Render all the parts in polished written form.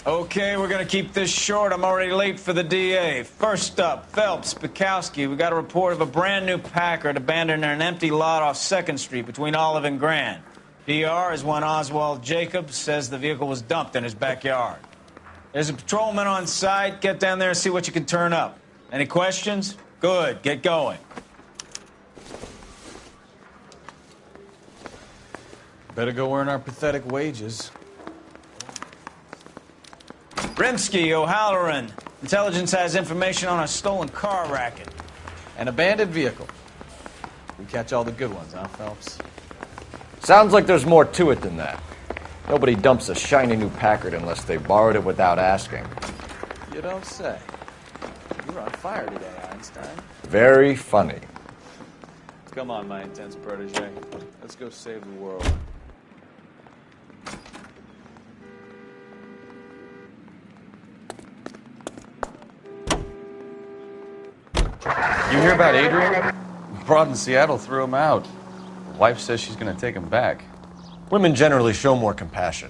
Okay, we're gonna keep this short. I'm already late for the DA. First up, Phelps, Bukowski. We got a report of a brand new Packard abandoned in an empty lot off 2nd Street between Olive and Grand. PR is one Oswald Jacobs says the vehicle was dumped in his backyard. There's a patrolman on site. Get down there and see what you can turn up. Any questions? Good, get going. Better go earn our pathetic wages. Rimsky, O'Halloran. Intelligence has information on a stolen car racket. An abandoned vehicle. We catch all the good ones, huh, Phelps? Sounds like there's more to it than that. Nobody dumps a shiny new Packard unless they borrowed it without asking. You don't say. You're on fire today, Einstein. Very funny. Come on, my intense protege. Let's go save the world. You hear about Adrian? Broad in Seattle threw him out. The wife says she's going to take him back. Women generally show more compassion.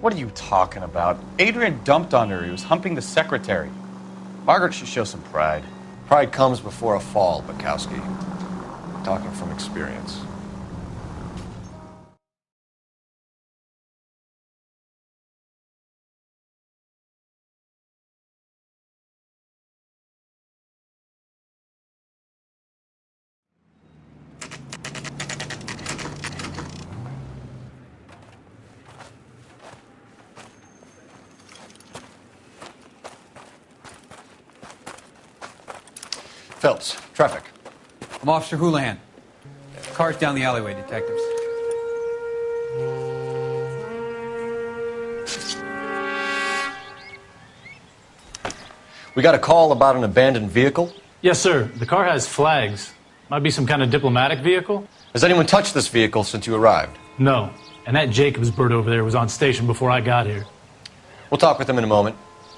What are you talking about? Adrian dumped on her. He was humping the secretary. Margaret should show some pride. Pride comes before a fall, Bukowski. Talking from experience. Phelps, traffic. I'm Officer Houlihan. Car's down the alleyway, detectives. We got a call about an abandoned vehicle. Yes, sir. The car has flags. Might be some kind of diplomatic vehicle. Has anyone touched this vehicle since you arrived? No. And that Jacobs bird over there was on station before I got here. We'll talk with him in a moment.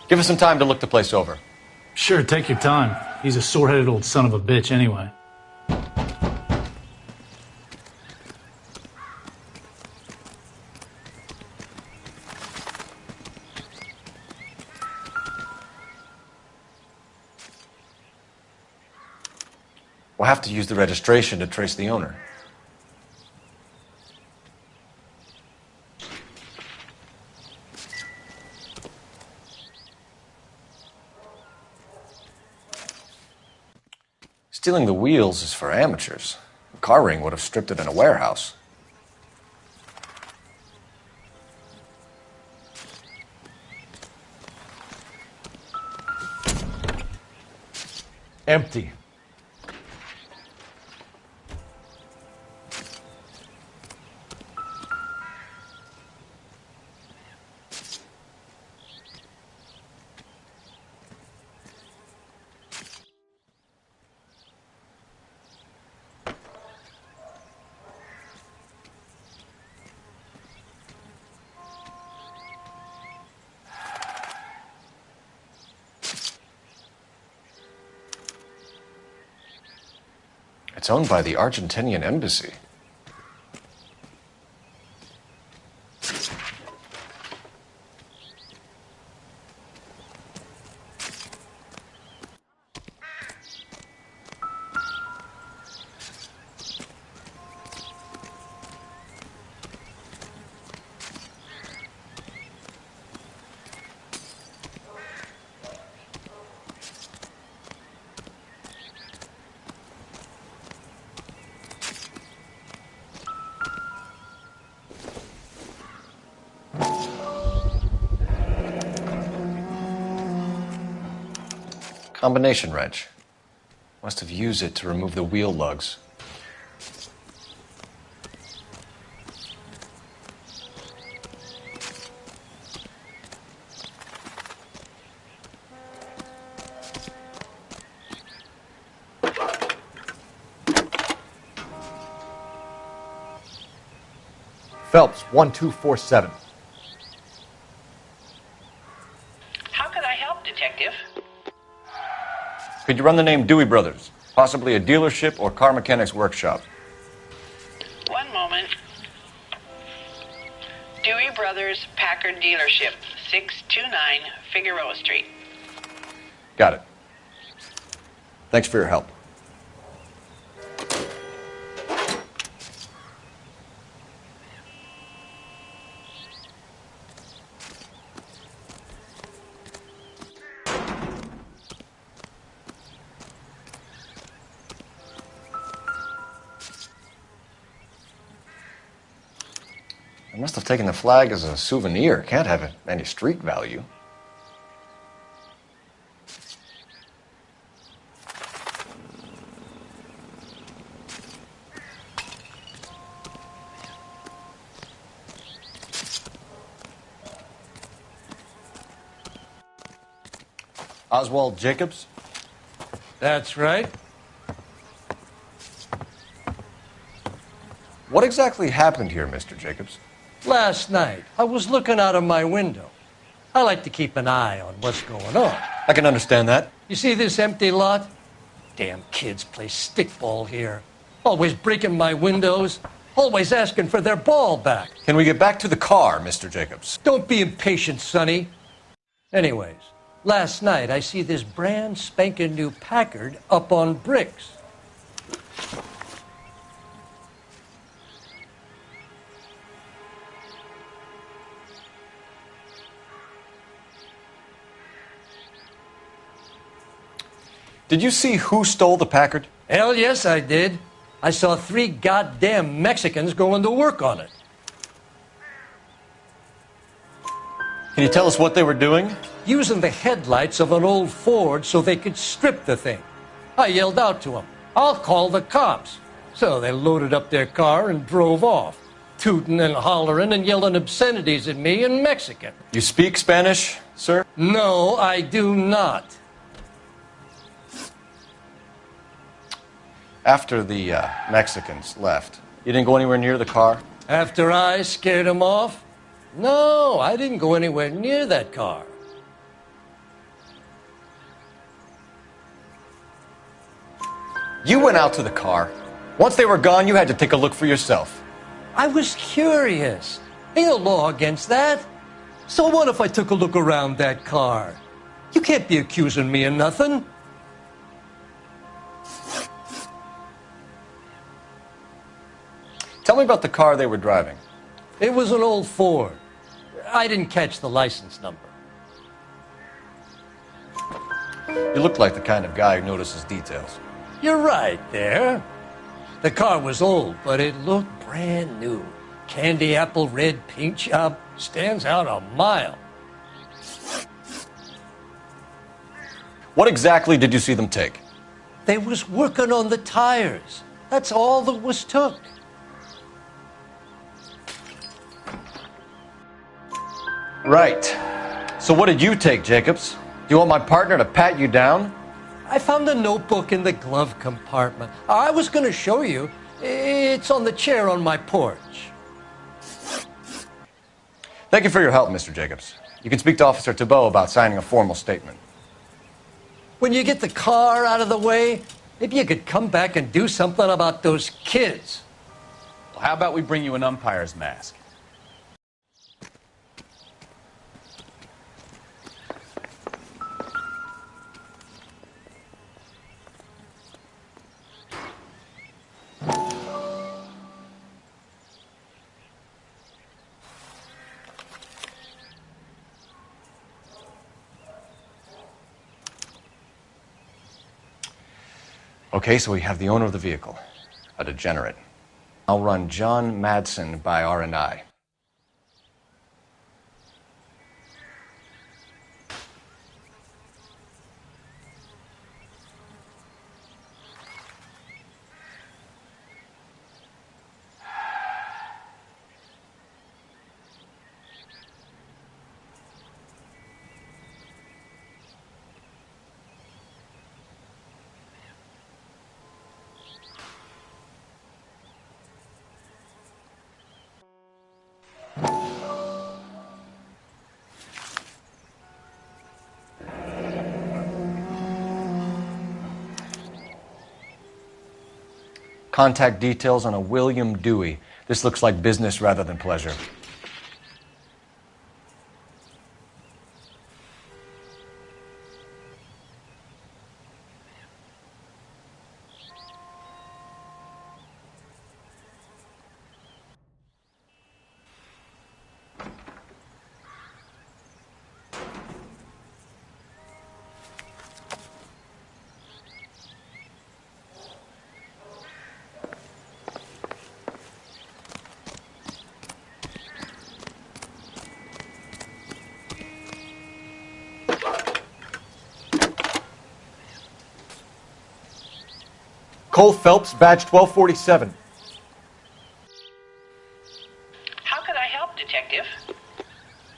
Give us some time to look the place over. Sure, take your time. He's a sore-headed old son of a bitch anyway. We'll have to use the registration to trace the owner. Stealing the wheels is for amateurs. A car ring would have stripped it in a warehouse. Empty. It's owned by the Argentinian embassy. Combination wrench. Must have used it to remove the wheel lugs. Phelps, 1247. How can I help, Detective? Could you run the name Dewey Brothers? Possibly a dealership or car mechanics workshop. One moment. Dewey Brothers Packard Dealership, 629 Figueroa Street. Got it. Thanks for your help. I must have taken the flag as a souvenir. Can't have any street value. Oswald Jacobs? That's right. What exactly happened here, Mr. Jacobs? Last night, I was looking out of my window. I like to keep an eye on what's going on. I can understand that. You see this empty lot? Damn kids play stickball here. Always breaking my windows. Always asking for their ball back. Can we get back to the car, Mr. Jacobs? Don't be impatient, Sonny. Anyways, last night I see this brand spanking new Packard up on bricks. Did you see who stole the Packard? Hell yes, I did. I saw 3 goddamn Mexicans going to work on it. Can you tell us what they were doing? Using the headlights of an old Ford so they could strip the thing. I yelled out to them, "I'll call the cops." So they loaded up their car and drove off, tooting and hollering and yelling obscenities at me in Mexican. You speak Spanish, sir? No, I do not. After the Mexicans left, you didn't go anywhere near the car? After I scared them off? No, I didn't go anywhere near that car. You went out to the car. Once they were gone, you had to take a look for yourself. I was curious. Ain't no law against that. So what if I took a look around that car? You can't be accusing me of nothing. Tell me about the car they were driving. It was an old Ford. I didn't catch the license number. You look like the kind of guy who notices details. You're right there. The car was old, but it looked brand new. Candy apple red paint job stands out a mile. What exactly did you see them take? They was working on the tires. That's all that was took. Right. So what did you take, Jacobs? Do you want my partner to pat you down? I found a notebook in the glove compartment. I was going to show you. It's on the chair on my porch. Thank you for your help, Mr. Jacobs. You can speak to Officer Thibault about signing a formal statement. When you get the car out of the way, maybe you could come back and do something about those kids. Well, how about we bring you an umpire's mask? Okay, so we have the owner of the vehicle, a degenerate. I'll run John Madsen by R&I. Contact details on a William Dewey. This looks like business rather than pleasure. Cole Phelps, badge 1247. How could I help, Detective?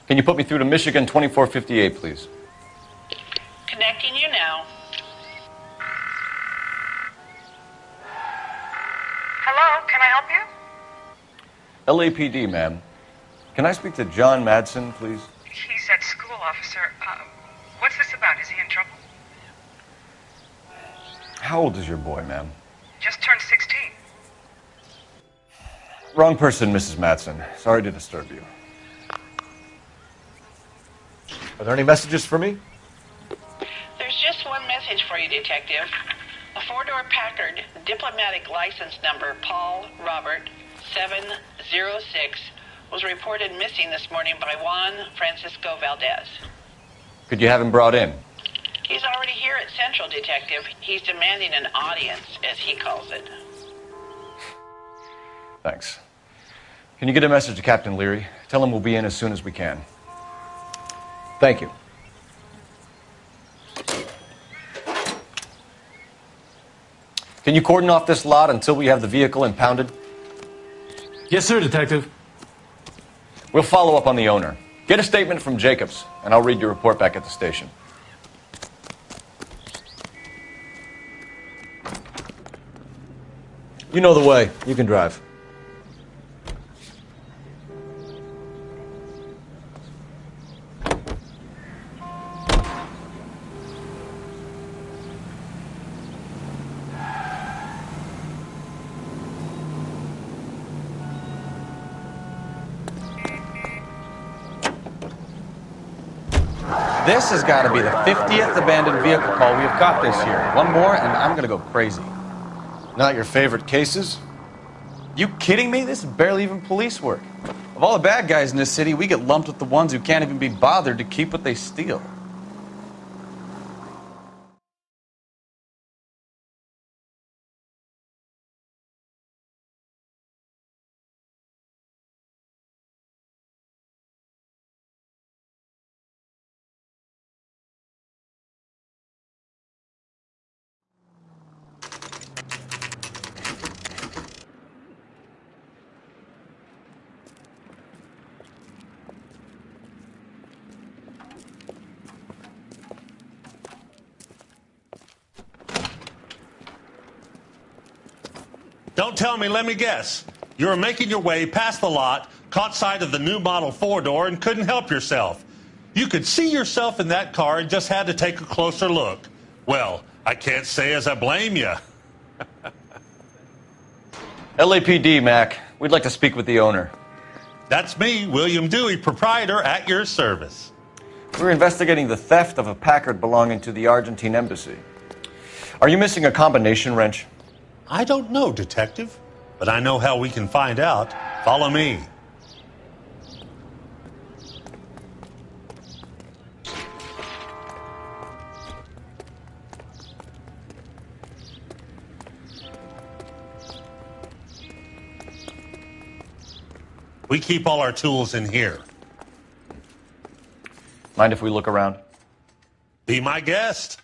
Can you put me through to Michigan 2458, please? Connecting you now. Hello, can I help you? LAPD, ma'am. Can I speak to John Madsen, please? He's at school, officer. What's this about? Is he in trouble? How old is your boy, ma'am? Just turned 16. Wrong person, Mrs. Madsen. Sorry to disturb you. Are there any messages for me? There's just one message for you, Detective. A four-door Packard, diplomatic license number Paul Robert 706, was reported missing this morning by Juan Francisco Valdez. Could you have him brought in? He's already here at Central, Detective. He's demanding an audience, as he calls it. Thanks. Can you get a message to Captain Leary? Tell him we'll be in as soon as we can. Thank you. Can you cordon off this lot until we have the vehicle impounded? Yes, sir, Detective. We'll follow up on the owner. Get a statement from Jacobs, and I'll read your report back at the station. You know the way. You can drive. This has got to be the 50th abandoned vehicle call we have got this year. One more, and I'm going to go crazy. Not your favorite cases? You kidding me? This is barely even police work. Of all the bad guys in this city, we get lumped with the ones who can't even be bothered to keep what they steal. Don't tell me, let me guess. You were making your way past the lot, caught sight of the new model four-door, and couldn't help yourself. You could see yourself in that car and just had to take a closer look. Well, I can't say as I blame you. LAPD, Mac. We'd like to speak with the owner. That's me, William Dewey, proprietor, at your service. We're investigating the theft of a Packard belonging to the Argentine embassy. Are you missing a combination wrench? I don't know, Detective, but I know how we can find out. Follow me. We keep all our tools in here. Mind if we look around? Be my guest.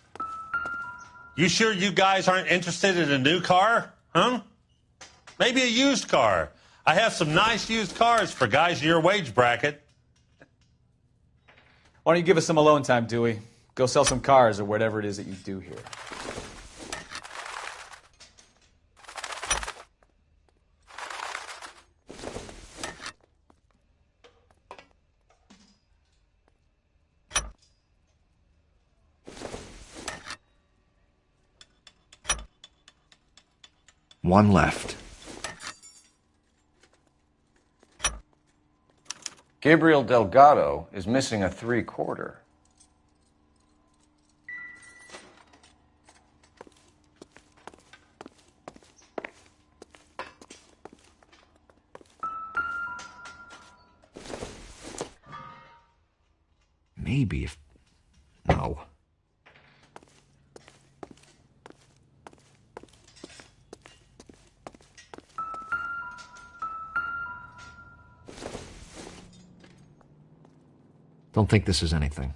You sure you guys aren't interested in a new car? Huh? Maybe a used car. I have some nice used cars for guys in your wage bracket. Why don't you give us some alone time, Dewey? Go sell some cars or whatever it is that you do here. One left. Gabriel Delgado is missing a 3/4. Maybe if... No. Don't think this is anything.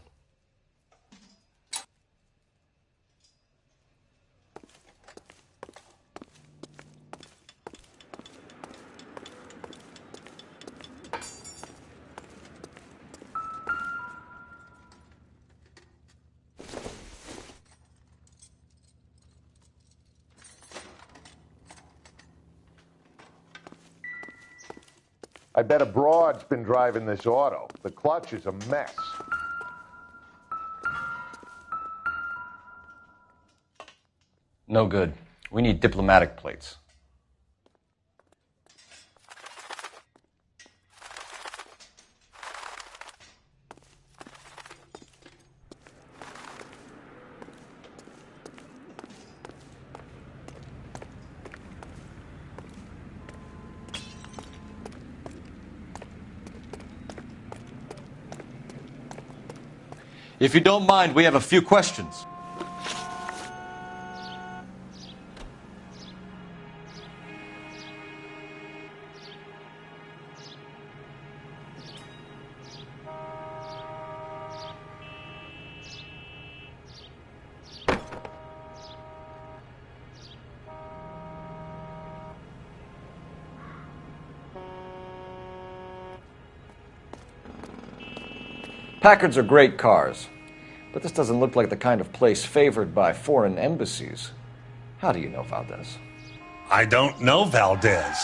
I bet a broad's been driving this auto. The clutch is a mess. No good. We need diplomatic plates. If you don't mind, we have a few questions. Packards are great cars, but this doesn't look like the kind of place favored by foreign embassies. How do you know Valdez? I don't know Valdez.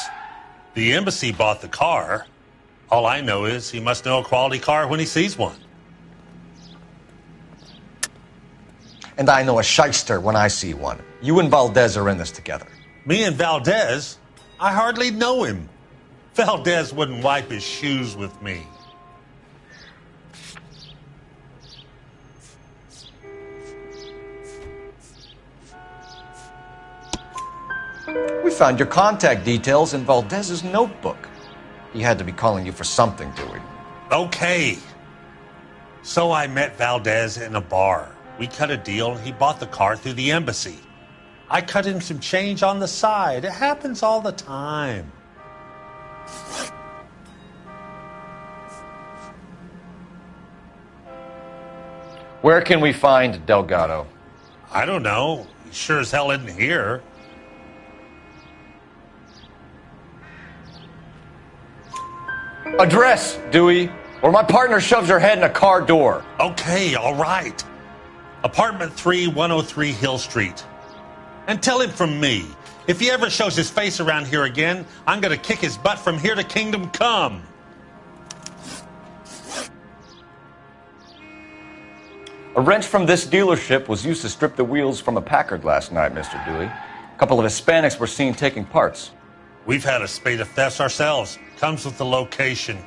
The embassy bought the car. All I know is he must know a quality car when he sees one. And I know a shyster when I see one. You and Valdez are in this together. Me and Valdez? I hardly know him. Valdez wouldn't wipe his shoes with me. We found your contact details in Valdez's notebook. He had to be calling you for something, Dewey. Okay. So I met Valdez in a bar. We cut a deal and he bought the car through the embassy. I cut him some change on the side. It happens all the time. Where can we find Delgado? I don't know. He sure as hell isn't here. Address, Dewey, or my partner shoves her head in a car door. Okay, all right. Apartment 3, 103 Hill Street. And tell him from me, if he ever shows his face around here again, I'm going to kick his butt from here to Kingdom Come. A wrench from this dealership was used to strip the wheels from a Packard last night, Mr. Dewey. A couple of Hispanics were seen taking parts. We've had a spate of thefts ourselves. Comes with the location.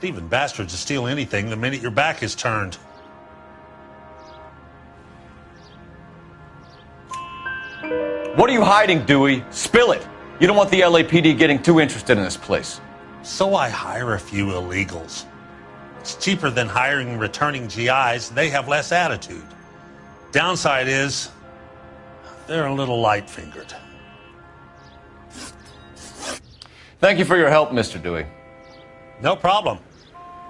Thieving bastards to steal anything the minute your back is turned. What are you hiding, Dewey? Spill it. You don't want the LAPD getting too interested in this place. So I hire a few illegals. It's cheaper than hiring returning GIs. They have less attitude. Downside is they're a little light-fingered. Thank you for your help, Mr. Dewey. No problem.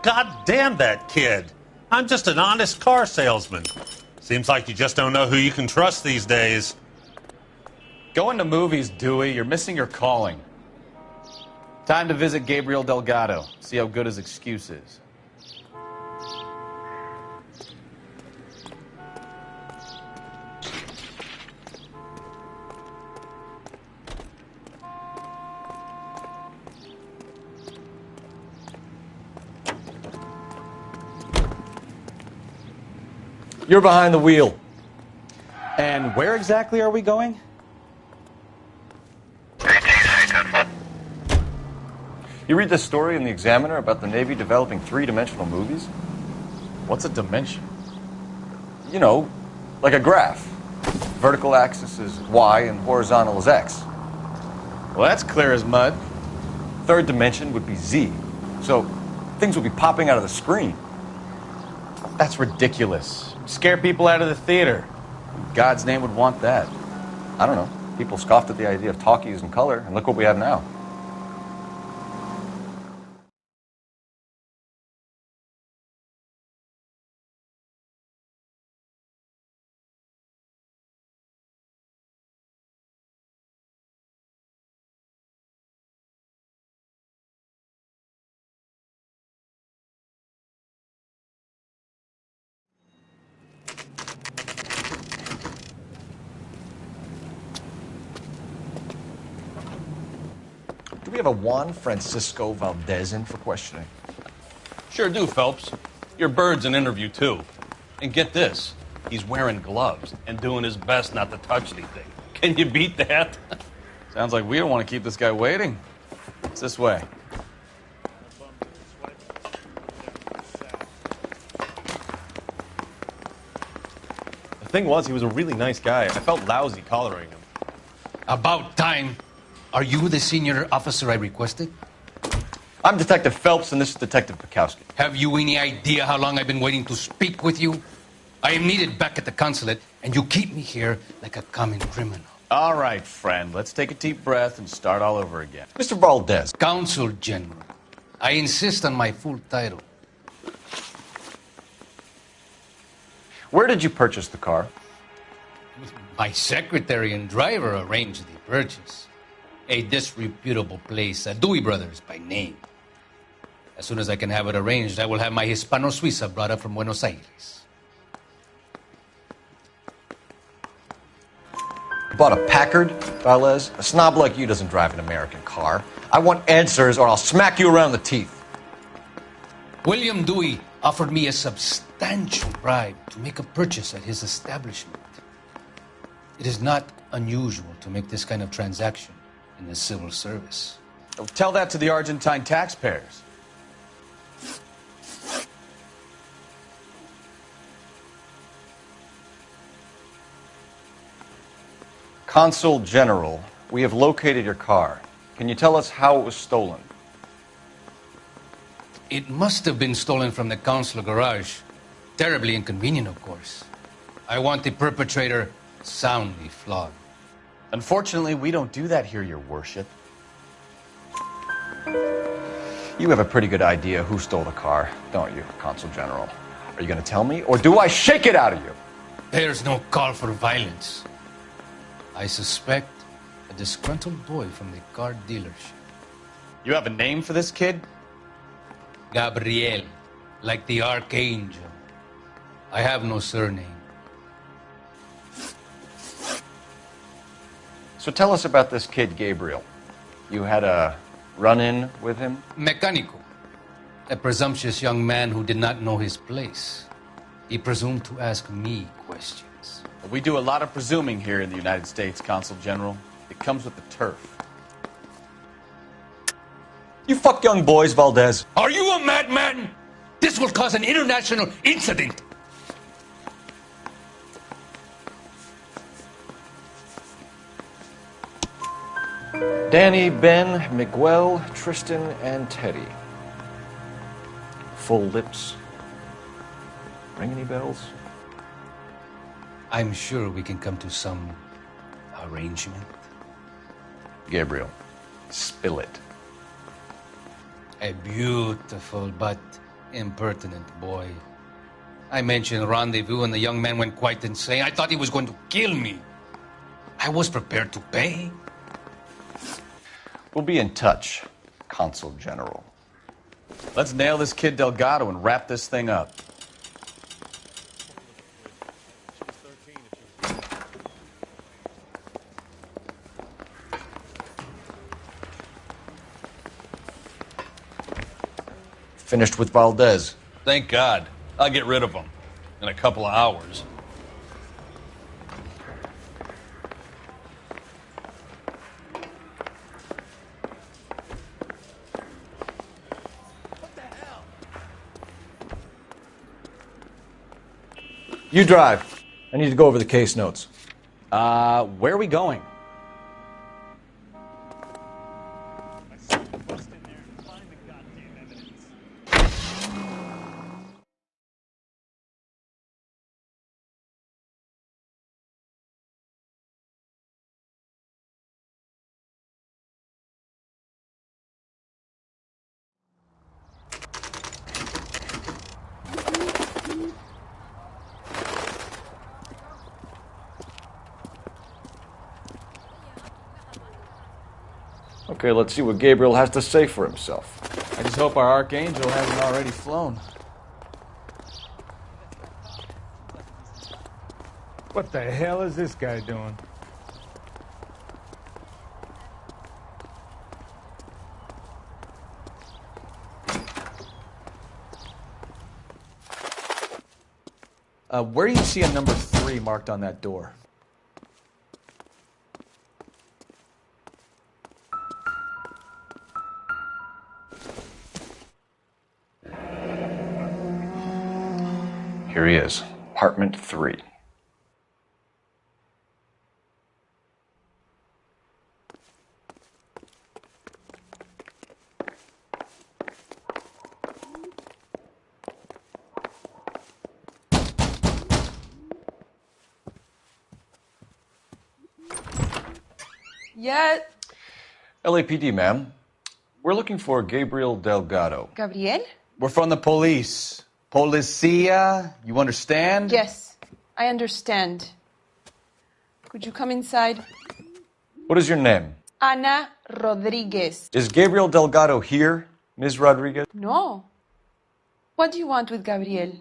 God damn that kid. I'm just an honest car salesman. Seems like you just don't know who you can trust these days. Going to movies, Dewey. You're missing your calling. Time to visit Gabriel Delgado. See how good his excuse is. You're behind the wheel. And where exactly are we going? You read this story in the Examiner about the Navy developing three-dimensional movies? What's a dimension? You know, like a graph. Vertical axis is Y and horizontal is X. Well, that's clear as mud. Third dimension would be Z. So things would be popping out of the screen. That's ridiculous. Scare people out of the theater. In God's name would want that. I don't know. People scoffed at the idea of talkies in color, and look what we have now. Do we have a Juan Francisco Valdez in for questioning? Sure do, Phelps. Your bird's an interview, too. And get this, he's wearing gloves and doing his best not to touch anything. Can you beat that? Sounds like we don't want to keep this guy waiting. It's this way. The thing was, he was a really nice guy. I felt lousy collaring him. About time. Are you the senior officer I requested? I'm Detective Phelps, and this is Detective Bukowski. Have you any idea how long I've been waiting to speak with you? I am needed back at the consulate, and you keep me here like a common criminal. All right, friend. Let's take a deep breath and start all over again. Mr. Valdez. Consul General. I insist on my full title. Where did you purchase the car? My secretary and driver arranged the purchase. A disreputable place, Dewey Brothers by name. As soon as I can have it arranged, I will have my Hispano Suiza brought up from Buenos Aires. You bought a Packard, Valdez? A snob like you doesn't drive an American car. I want answers or I'll smack you around the teeth. William Dewey offered me a substantial bribe to make a purchase at his establishment. It is not unusual to make this kind of transaction in the civil service. Tell that to the Argentine taxpayers. Consul General, we have located your car. Can you tell us how it was stolen? It must have been stolen from the consular garage. Terribly inconvenient, of course. I want the perpetrator soundly flogged. Unfortunately, we don't do that here, Your Worship. You have a pretty good idea who stole the car, don't you, Consul General? Are you going to tell me, or do I shake it out of you? There's no call for violence. I suspect a disgruntled boy from the car dealership. You have a name for this kid? Gabriel, like the archangel. I have no surname. So tell us about this kid, Gabriel. You had a run-in with him? Mecánico. A presumptuous young man who did not know his place. He presumed to ask me questions. We do a lot of presuming here in the United States, Consul General. It comes with the turf. You fuck young boys, Valdez. Are you a madman? This will cause an international incident. Danny, Ben, Miguel, Tristan, and Teddy. Full lips. Ring any bells? I'm sure we can come to some arrangement. Gabriel, spill it. A beautiful but impertinent boy. I mentioned rendezvous and the young man went quite insane. I thought he was going to kill me. I was prepared to pay. We'll be in touch, Consul General. Let's nail this kid Delgado and wrap this thing up. Finished with Valdez. Thank God. I'll get rid of him in a couple of hours. You drive. I need to go over the case notes. Where are we going? Okay, let's see what Gabriel has to say for himself. I just hope our archangel hasn't already flown. What the hell is this guy doing? Where do you see a number 3 marked on that door? Here he is, apartment 3. Yeah. LAPD, ma'am. We're looking for Gabriel Delgado. Gabriel? We're from the police. Policia, you understand? Yes, I understand. Could you come inside? What is your name? Ana Rodriguez. Is Gabriel Delgado here, Ms. Rodriguez? No. What do you want with Gabriel?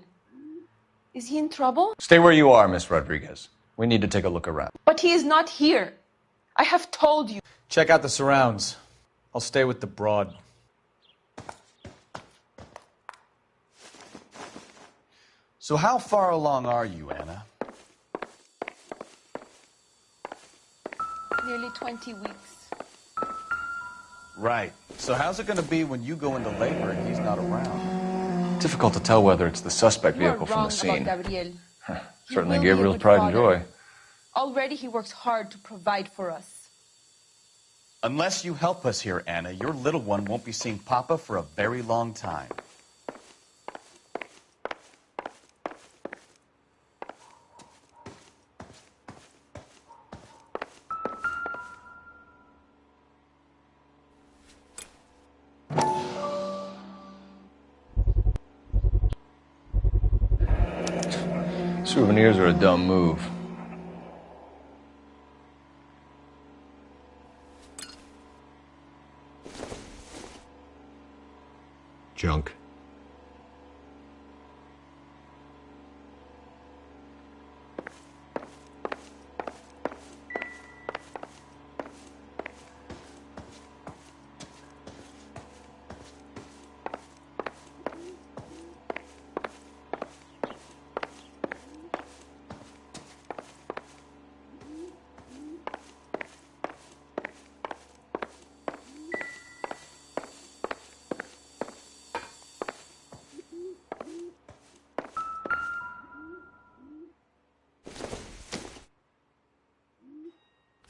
Is he in trouble? Stay where you are, Ms. Rodriguez. We need to take a look around. But he is not here. I have told you. Check out the surrounds. I'll stay with the broad. So how far along are you, Anna? Nearly 20 weeks. Right. So how's it going to be when you go into labor and he's not around? Difficult to tell whether it's the suspect You are vehicle from wrong the scene. about Gabriel. Certainly will be a Gabriel's good pride and father. joy. Already he works hard to provide for us. Unless you help us here, Anna, your little one won't be seeing Papa for a very long time. Souvenirs are a dumb move. Junk.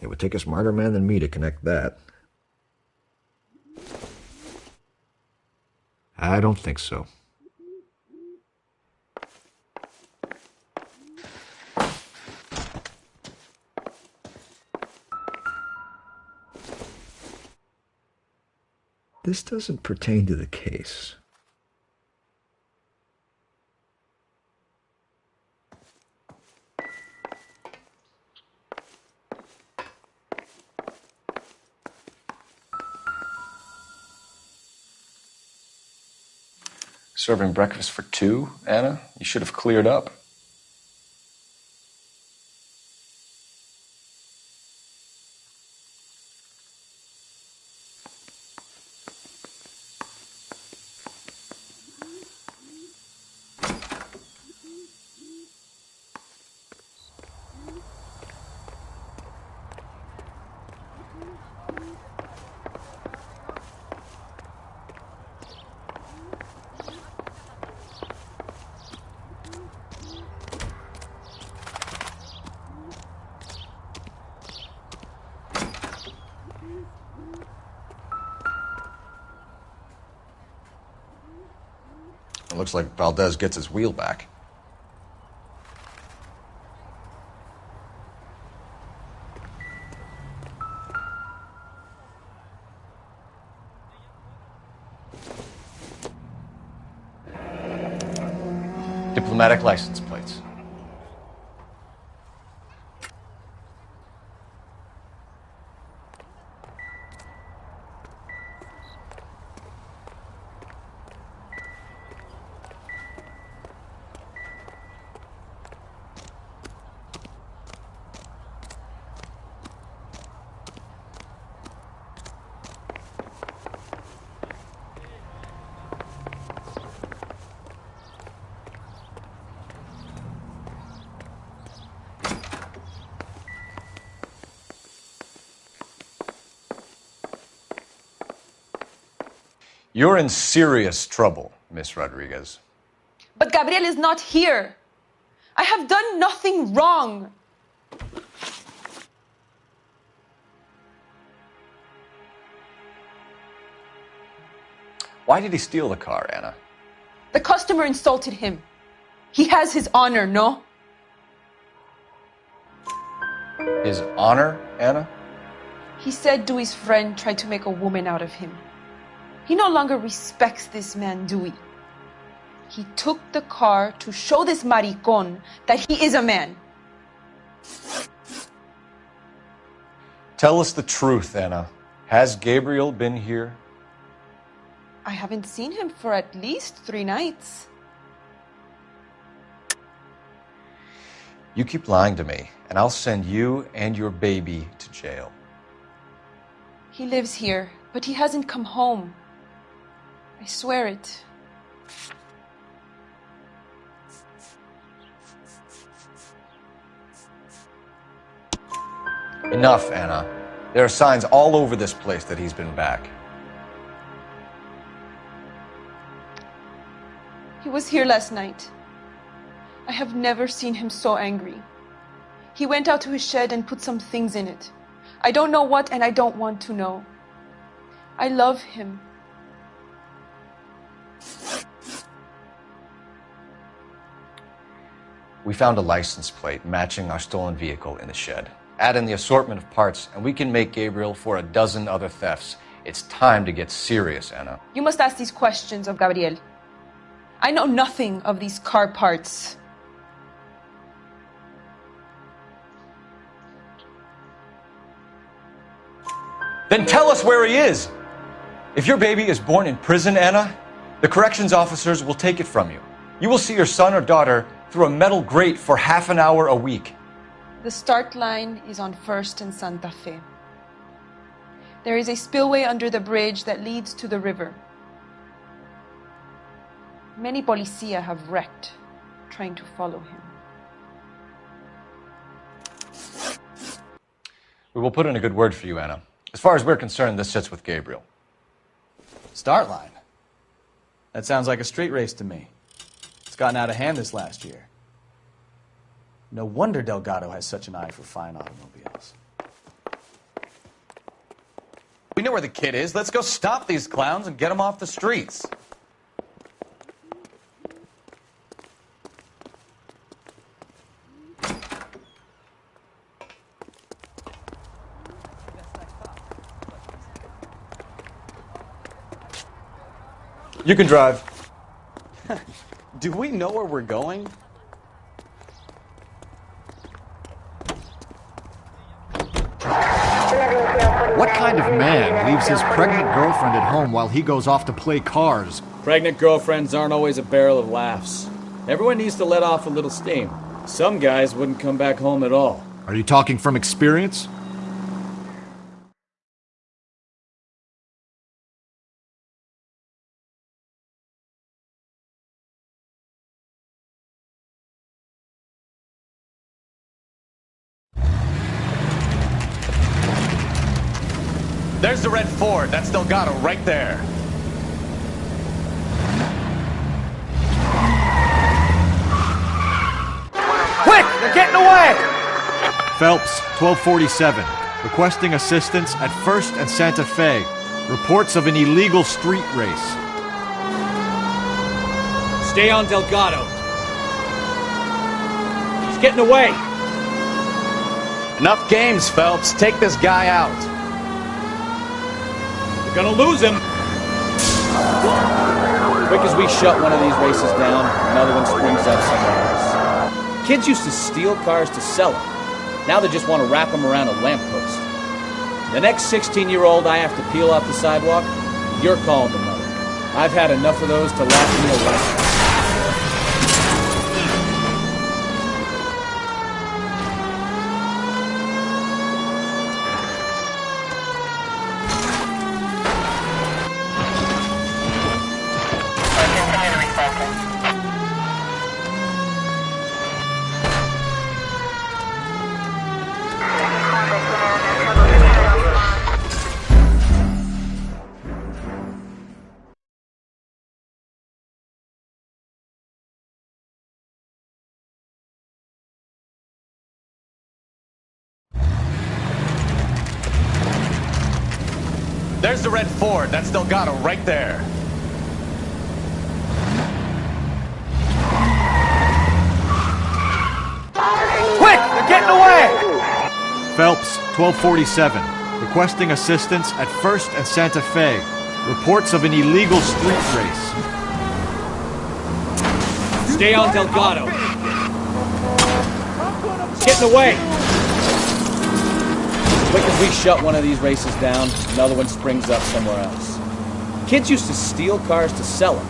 It would take a smarter man than me to connect that. I don't think so. This doesn't pertain to the case. Serving breakfast for 2, Anna? You should have cleared up. It looks like Valdez gets his wheel back. Diplomatic license plates. You're in serious trouble, Miss Rodriguez. But Gabriel is not here. I have done nothing wrong. Why did he steal the car, Anna? The customer insulted him. He has his honor, no? His honor, Anna? He said Dewey's friend tried to make a woman out of him. He no longer respects this man, Dewey. He took the car to show this maricón that he is a man. Tell us the truth, Anna. Has Gabriel been here? I haven't seen him for at least 3 nights. You keep lying to me, and I'll send you and your baby to jail. He lives here, but he hasn't come home. I swear it. Enough, Anna. There are signs all over this place that he's been back. He was here last night. I have never seen him so angry. He went out to his shed and put some things in it. I don't know what, and I don't want to know. I love him. We found a license plate matching our stolen vehicle in the shed. Add in the assortment of parts, and we can make Gabriel for a dozen other thefts. It's time to get serious, Anna. You must ask these questions of Gabriel. I know nothing of these car parts. Then tell us where he is! If your baby is born in prison, Anna, the corrections officers will take it from you. You will see your son or daughter through a metal grate for half an hour a week. The start line is on 1st and Santa Fe. There is a spillway under the bridge that leads to the river. Many policia have wrecked trying to follow him. We will put in a good word for you, Anna. As far as we're concerned, this sits with Gabriel. Start line? That sounds like a street race to me. It's gotten out of hand this last year. No wonder Delgado has such an eye for fine automobiles. We know where the kid is. Let's go stop these clowns and get them off the streets. You can drive. Do we know where we're going? What kind of man leaves his pregnant girlfriend at home while he goes off to play cars? Pregnant girlfriends aren't always a barrel of laughs. Everyone needs to let off a little steam. Some guys wouldn't come back home at all. Are you talking from experience? There's the red Ford. That's Delgado right there. Quick! They're getting away! Phelps, 1247. Requesting assistance at 1st and Santa Fe. Reports of an illegal street race. Stay on Delgado. He's getting away. Enough games, Phelps. Take this guy out. We're gonna lose him. Quick as we shut one of these races down, another one springs up somewhere else. Kids used to steal cars to sell them. Now they just want to wrap them around a lamppost. The next 16-year-old I have to peel off the sidewalk, you're calling the mother. I've had enough of those to last me a lifetime. There's the red Ford. That's Delgado right there. Quick! They're getting away! Phelps, 1247. Requesting assistance at 1st and Santa Fe. Reports of an illegal street race. Stay on Delgado. It's getting away. Quick as we shut one of these races down, another one springs up somewhere else. Kids used to steal cars to sell them.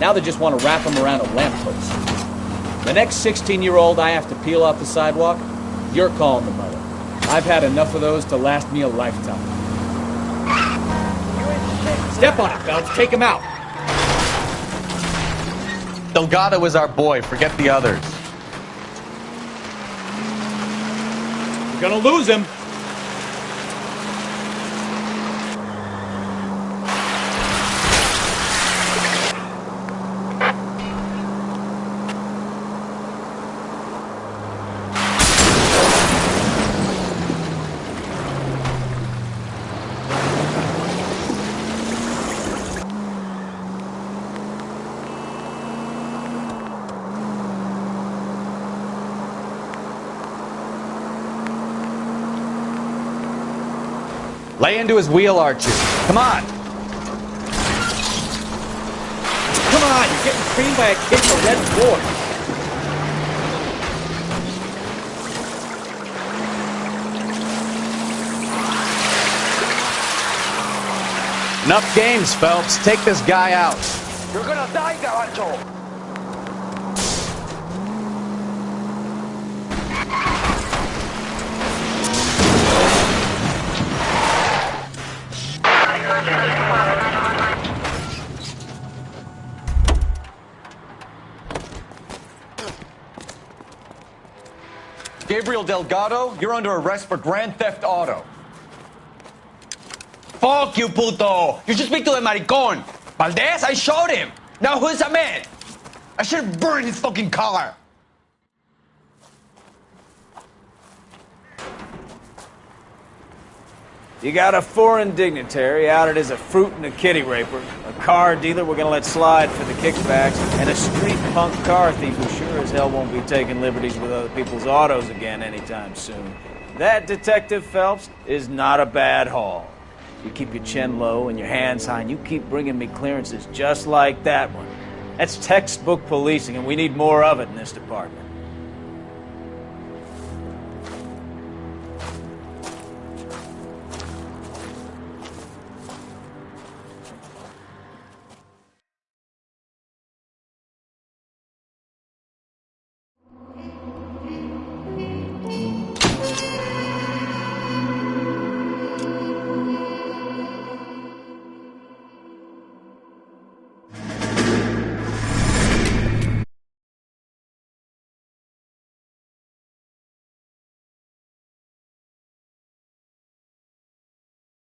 Now they just want to wrap them around a lamppost. The next 16-year-old I have to peel off the sidewalk, you're calling the mother. I've had enough of those to last me a lifetime. Step on it, Phelps. Take him out. Delgado is our boy. Forget the others. We're gonna lose him. Lay into his wheel, Archie. Come on. Come on, you're getting creamed by a kid in a red Ford. Enough games, Phelps. Take this guy out. You're gonna die, Galancho! Gabriel Delgado, you're under arrest for grand theft auto. Fuck you, puto! You should speak to the maricón. Valdez, I showed him. Now who's the man? I should have burned his fucking car. You got a foreign dignitary outed as a fruit and a kitty raper, a car dealer we're gonna let slide for the kickbacks, and a street punk car thief who sure as hell won't be taking liberties with other people's autos again anytime soon. That, Detective Phelps, is not a bad haul. You keep your chin low and your hands high, and you keep bringing me clearances just like that one. That's textbook policing, and we need more of it in this department.